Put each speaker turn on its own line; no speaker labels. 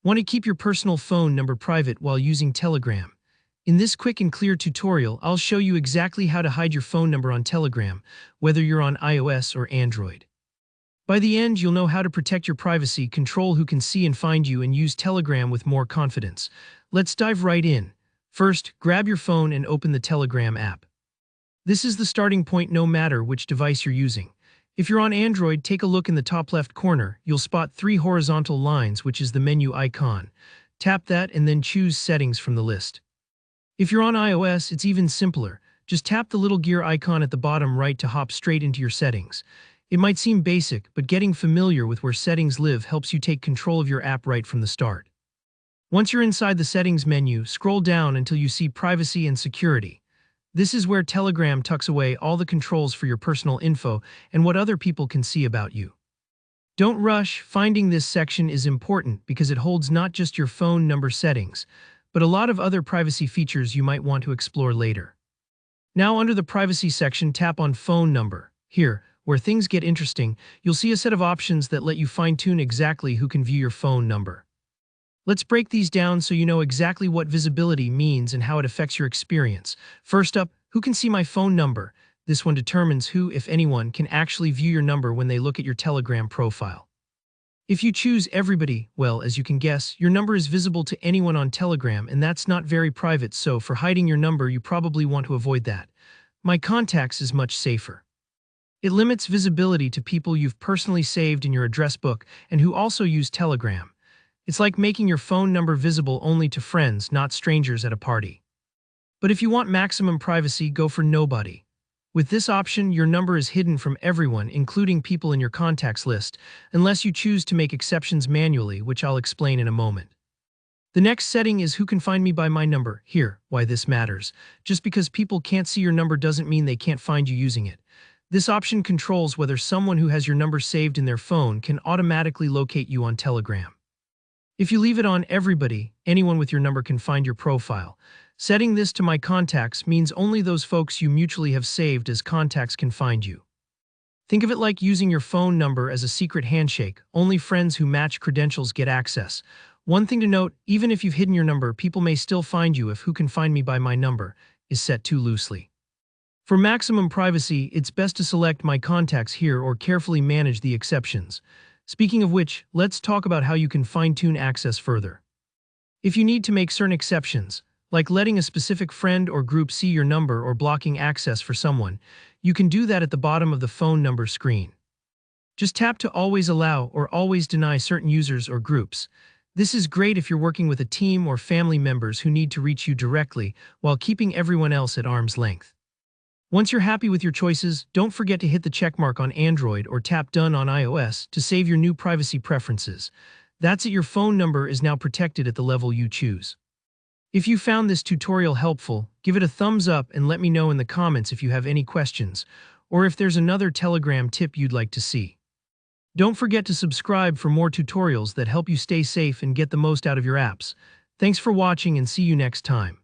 Want to keep your personal phone number private while using Telegram? In this quick and clear tutorial, I'll show you exactly how to hide your phone number on Telegram, whether you're on iOS or Android. By the end, you'll know how to protect your privacy, control who can see and find you, and use Telegram with more confidence. Let's dive right in. First, grab your phone and open the Telegram app. This is the starting point no matter which device you're using. If you're on Android, take a look in the top left corner. You'll spot 3 horizontal lines, which is the menu icon. Tap that and then choose Settings from the list. If you're on iOS, it's even simpler. Just tap the little gear icon at the bottom right to hop straight into your settings. It might seem basic, but getting familiar with where settings live helps you take control of your app right from the start. Once you're inside the settings menu, scroll down until you see Privacy and Security. This is where Telegram tucks away all the controls for your personal info and what other people can see about you. Don't rush. Finding this section is important because it holds not just your phone number settings, but a lot of other privacy features you might want to explore later. Now, under the Privacy section, tap on Phone Number. Here, where things get interesting, you'll see a set of options that let you fine-tune exactly who can view your phone number. Let's break these down so you know exactly what visibility means and how it affects your experience. First up, who can see my phone number? This one determines who, if anyone, can actually view your number when they look at your Telegram profile. If you choose everybody, well, as you can guess, your number is visible to anyone on Telegram, and that's not very private, so for hiding your number, you probably want to avoid that. My Contacts is much safer. It limits visibility to people you've personally saved in your address book and who also use Telegram. It's like making your phone number visible only to friends, not strangers at a party. But if you want maximum privacy, go for Nobody. With this option, your number is hidden from everyone, including people in your contacts list, unless you choose to make exceptions manually, which I'll explain in a moment. The next setting is Who can find me by my number. Here, why this matters. Just because people can't see your number doesn't mean they can't find you using it. This option controls whether someone who has your number saved in their phone can automatically locate you on Telegram. If you leave it on Everybody, anyone with your number can find your profile. Setting this to My Contacts means only those folks you mutually have saved as contacts can find you. Think of it like using your phone number as a secret handshake. Only friends who match credentials get access. One thing to note, even if you've hidden your number, people may still find you if Who can find me by my number is set too loosely. For maximum privacy, it's best to select My Contacts here or carefully manage the exceptions. Speaking of which, let's talk about how you can fine-tune access further. If you need to make certain exceptions, like letting a specific friend or group see your number or blocking access for someone, you can do that at the bottom of the phone number screen. Just tap to always allow or always deny certain users or groups. This is great if you're working with a team or family members who need to reach you directly while keeping everyone else at arm's length. Once you're happy with your choices, don't forget to hit the checkmark on Android or tap Done on iOS to save your new privacy preferences. That's it, your phone number is now protected at the level you choose. If you found this tutorial helpful, give it a thumbs up and let me know in the comments if you have any questions, or if there's another Telegram tip you'd like to see. Don't forget to subscribe for more tutorials that help you stay safe and get the most out of your apps. Thanks for watching and see you next time.